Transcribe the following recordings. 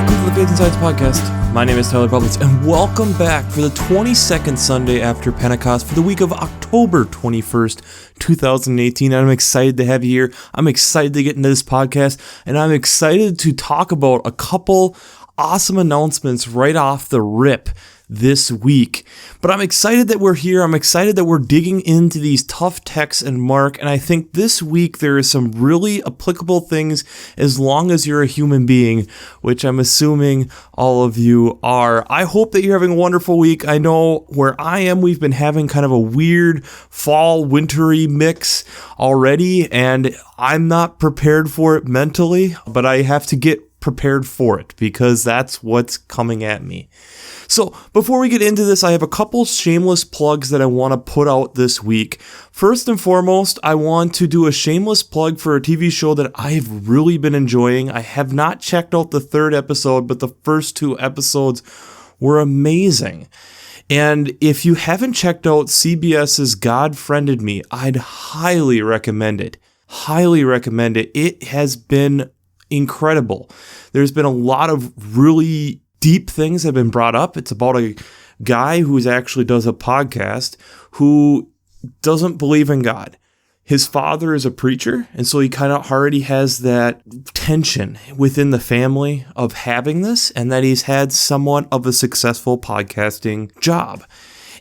Welcome to the Faith and Science Podcast. My name is Tyler Bublitz, and welcome back for the 22nd Sunday after Pentecost for the week of October 21st, 2018. I'm excited to have you here. I'm excited to get into this podcast, and I'm excited to talk about a couple awesome announcements right off the rip this week. But I'm excited that we're here. I'm excited that we're digging into these tough texts in Mark, and I think this week there is some really applicable things as long as you're a human being, which I'm assuming all of you are. I hope that you're having a wonderful week. I know where I am, we've been having kind of a weird fall wintry mix already, and I'm not prepared for it mentally, but I have to get prepared for it because that's what's coming at me. So before we get into this, I have a couple shameless plugs that I want to put out this week. First and foremost, I want to do a shameless plug for a TV show that I have really been enjoying. I have not checked out the third episode, but the first two episodes were amazing. And if you haven't checked out CBS's God Friended Me, I'd highly recommend it. Highly recommend it. It has been incredible. There's been a lot of really deep things have been brought up. It's about a guy who actually does a podcast who doesn't believe in God. His father is a preacher, and so he kind of already has that tension within the family of having this, and that he's had somewhat of a successful podcasting job.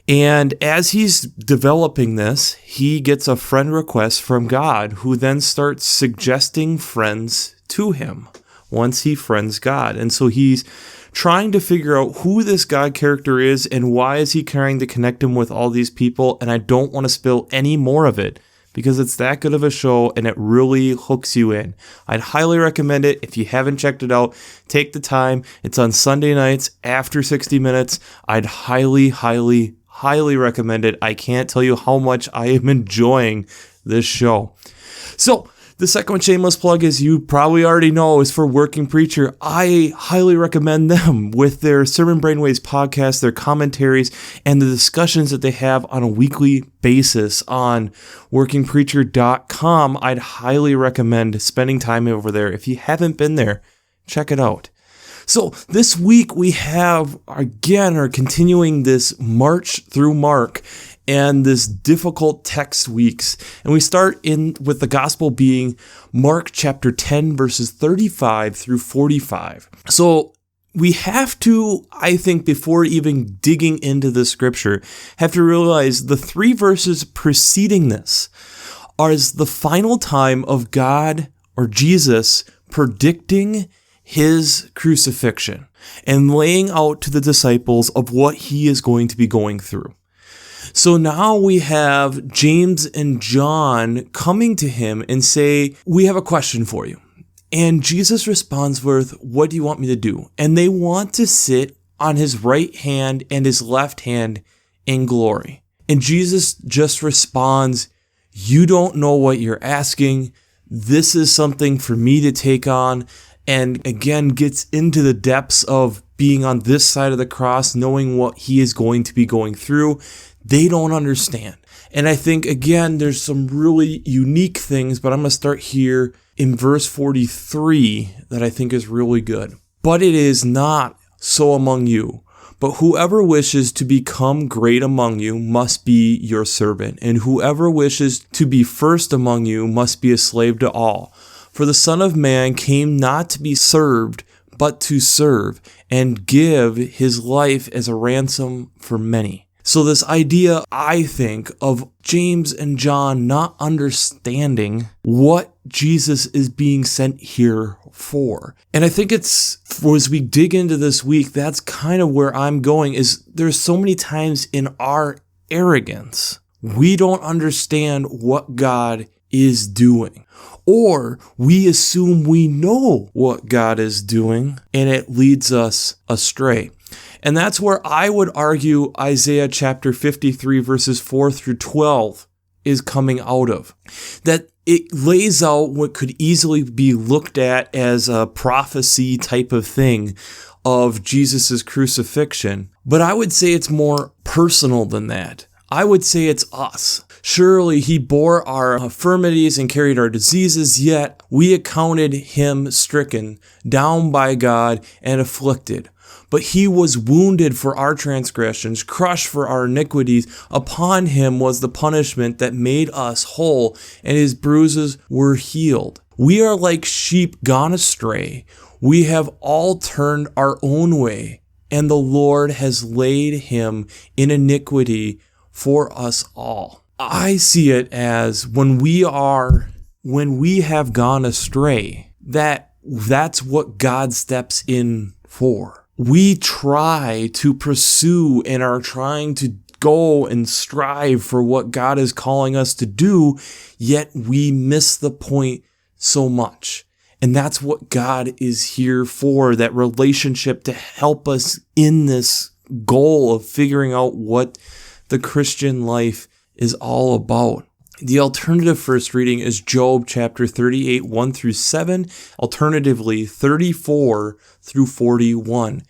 And as he's developing this, he gets a friend request from God, who then starts suggesting friends to him once he friends God. And so he's trying to figure out who this God character is and why is he trying to connect him with all these people. And I don't want to spill any more of it because it's that good of a show and it really hooks you in. I'd highly recommend it. If you haven't checked it out, take the time. It's on Sunday nights after 60 Minutes. I'd highly recommend it. I can't tell you how much I am enjoying this show. So, the second shameless plug, as you probably already know, is for Working Preacher. I highly recommend them with their Sermon Brainwaves podcast, their commentaries, and the discussions that they have on a weekly basis on workingpreacher.com. I'd highly recommend spending time over there. If you haven't been there, check it out. So this week we have, again, are continuing this march through Mark and this difficult text weeks. And we start in with the gospel being Mark chapter 10, verses 35 through 45. So we have to, I think, before even digging into the scripture, have to realize the three verses preceding this are the final time of God or Jesus predicting his crucifixion and laying out to the disciples of what he is going to be going through. So now we have James and John coming to him and say, we have a question for you. And Jesus responds with, what do you want me to do? And they want to sit on his right hand and his left hand in glory. And Jesus just responds, you don't know what you're asking. This is something for me to take on. And again, gets into the depths of being on this side of the cross, knowing what he is going to be going through. They don't understand. And I think, again, there's some really unique things, but I'm going to start here in verse 43 that I think is really good. But it is not so among you. But whoever wishes to become great among you must be your servant. And whoever wishes to be first among you must be a slave to all. For the Son of Man came not to be served, but to serve, and give his life as a ransom for many. So this idea, I think, of James and John not understanding what Jesus is being sent here for. And I think it's, as we dig into this week, that's kind of where I'm going, is there's so many times in our arrogance, we don't understand what God is doing. Or we assume we know what God is doing, and it leads us astray. And that's where I would argue Isaiah chapter 53 verses 4 through 12 is coming out of. That it lays out what could easily be looked at as a prophecy type of thing of Jesus' crucifixion. But I would say it's more personal than that. I would say it's us. Surely he bore our infirmities and carried our diseases, yet we accounted him stricken, down by God, and afflicted. But he was wounded for our transgressions, crushed for our iniquities. Upon him was the punishment that made us whole, and his bruises were healed. We are like sheep gone astray. We have all turned our own way, and the Lord has laid him in iniquity for us all. I see it as when we have gone astray, that's what God steps in for. We try to pursue and are trying to go and strive for what God is calling us to do, yet we miss the point so much. And that's what God is here for, that relationship to help us in this goal of figuring out what the Christian life is all about. The alternative first reading is Job chapter 38, 1 through 7, alternatively 34 through 41.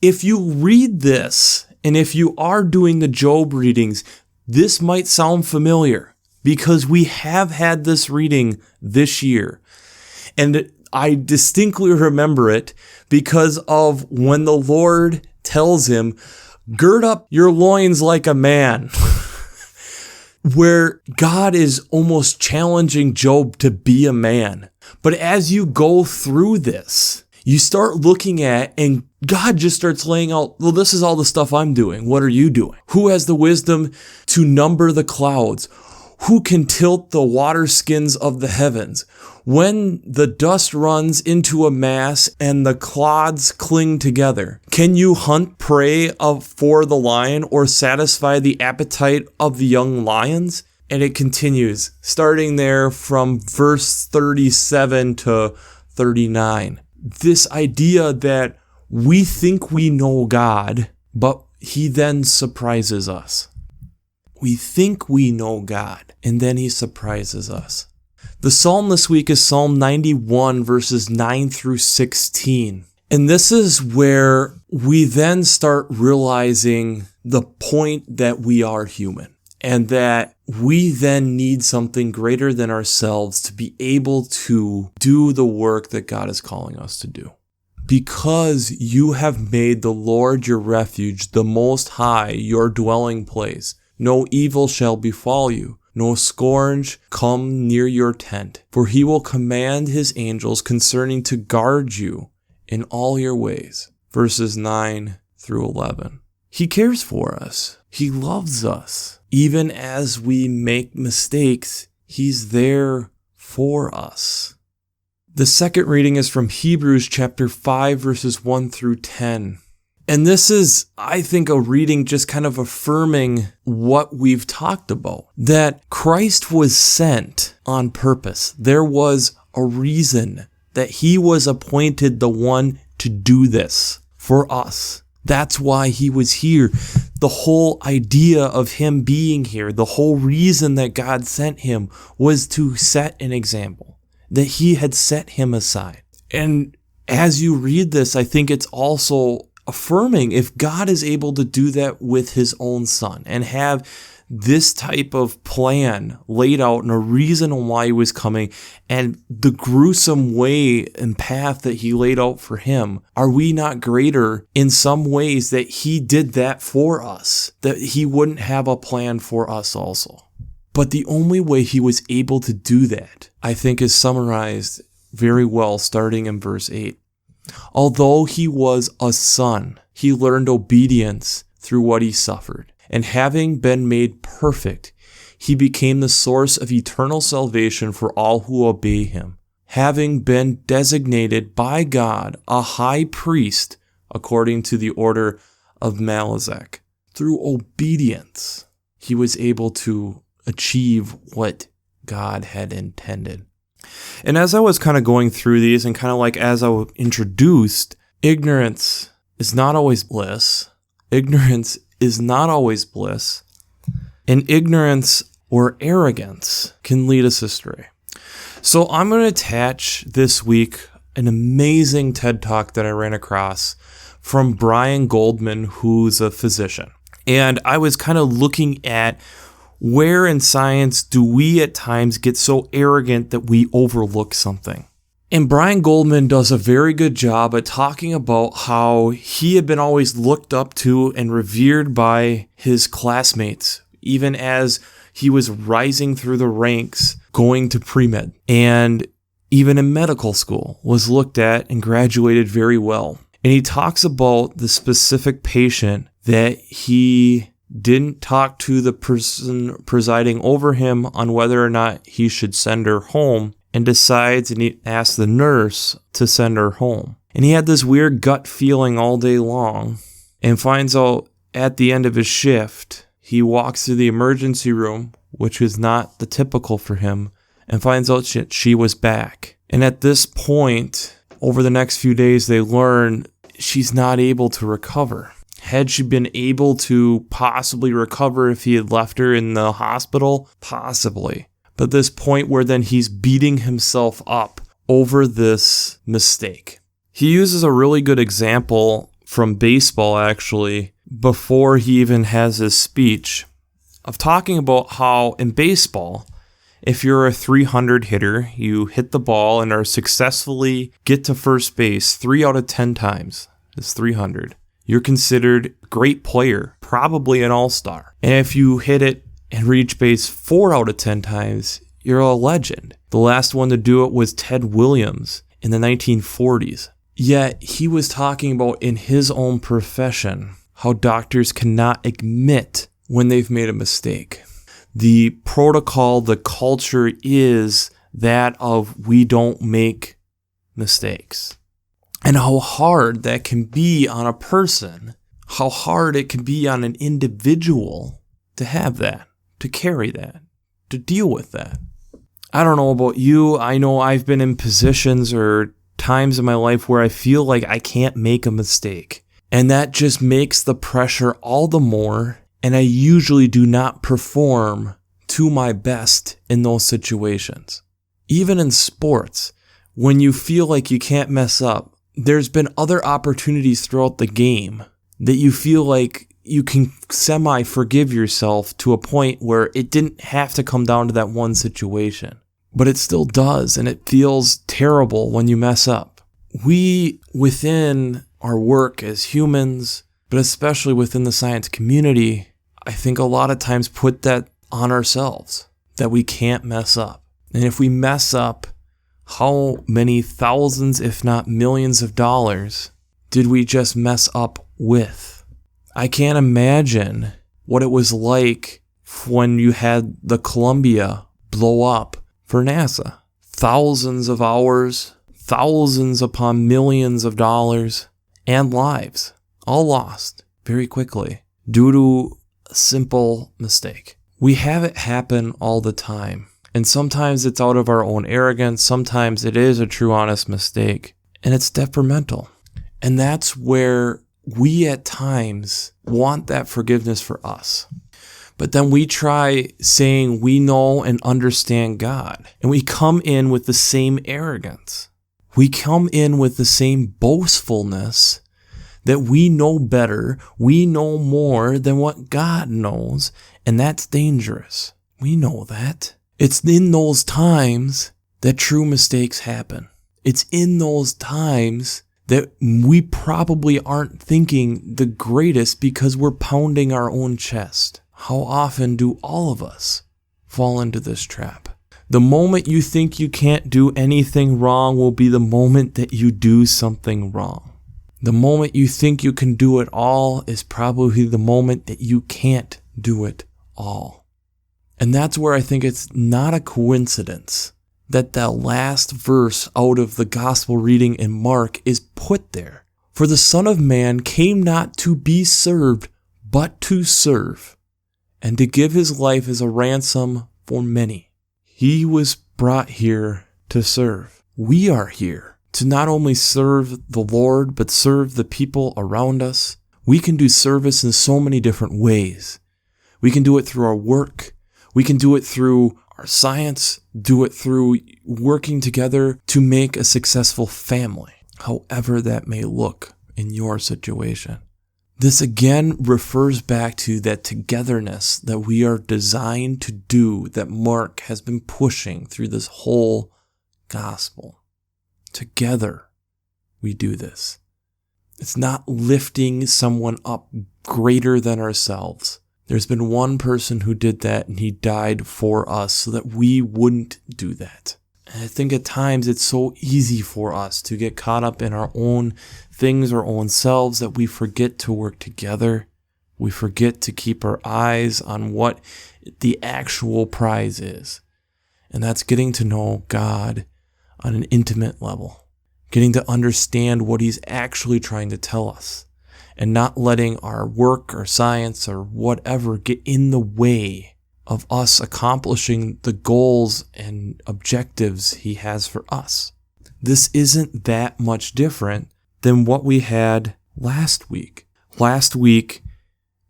If you read this, and if you are doing the Job readings, this might sound familiar because we have had this reading this year. And I distinctly remember it because of when the Lord tells him, gird up your loins like a man. Where God is almost challenging Job to be a man. But as you go through this, you start looking at, and God just starts laying out, well, this is all the stuff I'm doing. What are you doing? Who has the wisdom to number the clouds? Who can tilt the water skins of the heavens? When the dust runs into a mass and the clods cling together, can you hunt prey for the lion or satisfy the appetite of the young lions? And it continues, starting there from verse 37 to 39. This idea that we think we know God, but he then surprises us. We think we know God, and then he surprises us. The psalm this week is Psalm 91, verses 9 through 16. And this is where we then start realizing the point that we are human, and that we then need something greater than ourselves to be able to do the work that God is calling us to do. Because you have made the Lord your refuge, the Most High your dwelling place, no evil shall befall you, no scourge come near your tent. For he will command his angels concerning to guard you in all your ways. Verses 9 through 11. He cares for us. He loves us. Even as we make mistakes, he's there for us. The second reading is from Hebrews chapter 5, verses 1 through 10. And this is, I think, a reading just kind of affirming what we've talked about. That Christ was sent on purpose. There was a reason that he was appointed the one to do this for us. That's why he was here. The whole idea of him being here, the whole reason that God sent him was to set an example. That he had set him aside. And as you read this, I think it's also affirming if God is able to do that with his own son and have this type of plan laid out and a reason why he was coming and the gruesome way and path that he laid out for him, are we not greater in some ways that he did that for us, that he wouldn't have a plan for us also? But the only way he was able to do that, I think, is summarized very well starting in verse 8. Although he was a son, he learned obedience through what he suffered. And having been made perfect, he became the source of eternal salvation for all who obey him. Having been designated by God a high priest according to the order of Melchizedek. Through obedience, he was able to achieve what God had intended. And as I was kind of going through these and kind of like as I was introduced, ignorance is not always bliss. Ignorance is not always bliss. And ignorance or arrogance can lead us astray. So I'm going to attach this week an amazing TED Talk that I ran across from Brian Goldman, who's a physician. And I was kind of looking at Where in science do we at times get so arrogant that we overlook something? And Brian Goldman does a very good job at talking about how he had been always looked up to and revered by his classmates, even as he was rising through the ranks going to pre-med. And even in medical school, was looked at and graduated very well. And he talks about the specific patient that he didn't talk to the person presiding over him on whether or not he should send her home, and decides and he asks the nurse to send her home. And he had this weird gut feeling all day long, and finds out at the end of his shift, he walks through the emergency room, which is not the typical for him, and finds out she was back. And at this point, over the next few days, they learn she's not able to recover. Had she been able to possibly recover if he had left her in the hospital? Possibly. But this point where then he's beating himself up over this mistake. He uses a really good example from baseball, actually, before he even has his speech, of talking about how in baseball, if you're a 300 hitter, you hit the ball and are successfully get to first base 3 out of 10 times. It's 300. You're considered a great player, probably an all-star. And if you hit it and reach base 4 out of 10 times, you're a legend. The last one to do it was Ted Williams in the 1940s. Yet he was talking about in his own profession how doctors cannot admit when they've made a mistake. The protocol, the culture is that of we don't make mistakes. And how hard that can be on a person, how hard it can be on an individual to have that, to carry that, to deal with that. I don't know about you. I know I've been in positions or times in my life where I feel like I can't make a mistake. And that just makes the pressure all the more. And I usually do not perform to my best in those situations. Even in sports, when you feel like you can't mess up, there's been other opportunities throughout the game that you feel like you can semi-forgive yourself to a point where it didn't have to come down to that one situation. But it still does, and it feels terrible when you mess up. We, within our work as humans, but especially within the science community, I think a lot of times put that on ourselves, that we can't mess up. And if we mess up, how many thousands, if not millions of dollars did we just mess up with? I can't imagine what it was like when you had the Columbia blow up for NASA. Thousands of hours, thousands upon millions of dollars, and lives, all lost very quickly due to a simple mistake. We have it happen all the time. And sometimes it's out of our own arrogance. Sometimes it is a true, honest mistake. And it's detrimental. And that's where we at times want that forgiveness for us. But then we try saying we know and understand God. And we come in with the same arrogance. We come in with the same boastfulness that we know better. We know more than what God knows. And that's dangerous. We know that. It's in those times that true mistakes happen. It's in those times that we probably aren't thinking the greatest because we're pounding our own chest. How often do all of us fall into this trap? The moment you think you can't do anything wrong will be the moment that you do something wrong. The moment you think you can do it all is probably the moment that you can't do it all. And that's where I think it's not a coincidence that the last verse out of the gospel reading in Mark is put there. For the Son of Man came not to be served, but to serve, and to give his life as a ransom for many. He was brought here to serve. We are here to not only serve the Lord, but serve the people around us. We can do service in so many different ways. We can do it through our work. We can do it through our science, do it through working together to make a successful family, however that may look in your situation. This again refers back to that togetherness that we are designed to do, that Mark has been pushing through this whole gospel. Together, we do this. It's not lifting someone up greater than ourselves. There's been one person who did that, and he died for us so that we wouldn't do that. And I think at times it's so easy for us to get caught up in our own things, our own selves, that we forget to work together. We forget to keep our eyes on what the actual prize is. And that's getting to know God on an intimate level. Getting to understand what He's actually trying to tell us. And not letting our work or science or whatever get in the way of us accomplishing the goals and objectives He has for us. This isn't that much different than what we had last week. Last week,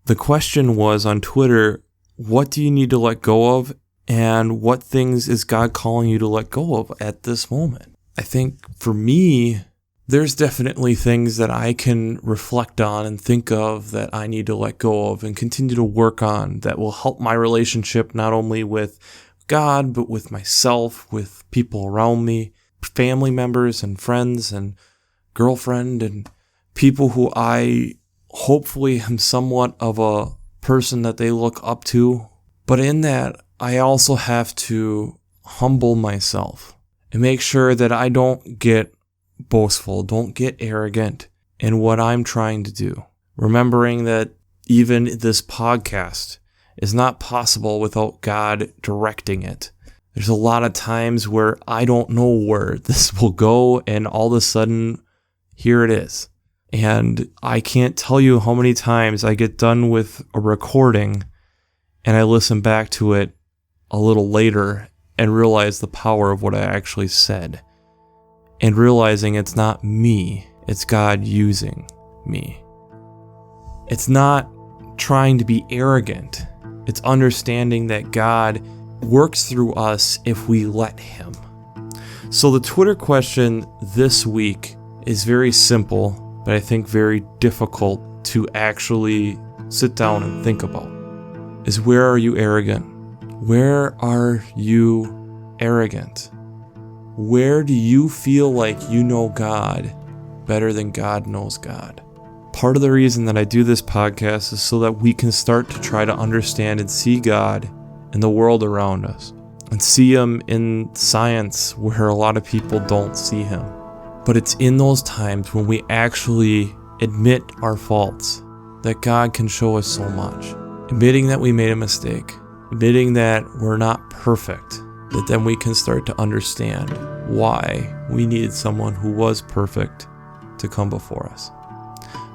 the question was on Twitter, what do you need to let go of, and what things is God calling you to let go of at this moment? I think for me, there's definitely things that I can reflect on and think of that I need to let go of and continue to work on that will help my relationship not only with God, but with myself, with people around me, family members and friends and girlfriend and people who I hopefully am somewhat of a person that they look up to. But in that, I also have to humble myself and make sure that I don't get boastful, don't get arrogant in what I'm trying to do. Remembering that even this podcast is not possible without God directing it. There's a lot of times where I don't know where this will go, and all of a sudden, here it is. And I can't tell you how many times I get done with a recording and I listen back to it a little later and realize the power of what I actually said. And realizing it's not me, it's God using me. It's not trying to be arrogant. It's understanding that God works through us if we let Him. So the Twitter question this week is very simple, but I think very difficult to actually sit down and think about. Is, where are you arrogant? Where are you arrogant? Where do you feel like you know God better than God knows God? Part of the reason that I do this podcast is so that we can start to try to understand and see God in the world around us, and see Him in science where a lot of people don't see Him. But it's in those times when we actually admit our faults that God can show us so much. Admitting that we made a mistake, admitting that we're not perfect, that then we can start to understand why we needed someone who was perfect to come before us.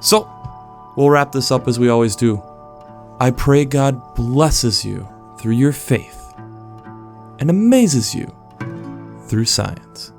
So, we'll wrap this up as we always do. I pray God blesses you through your faith and amazes you through science.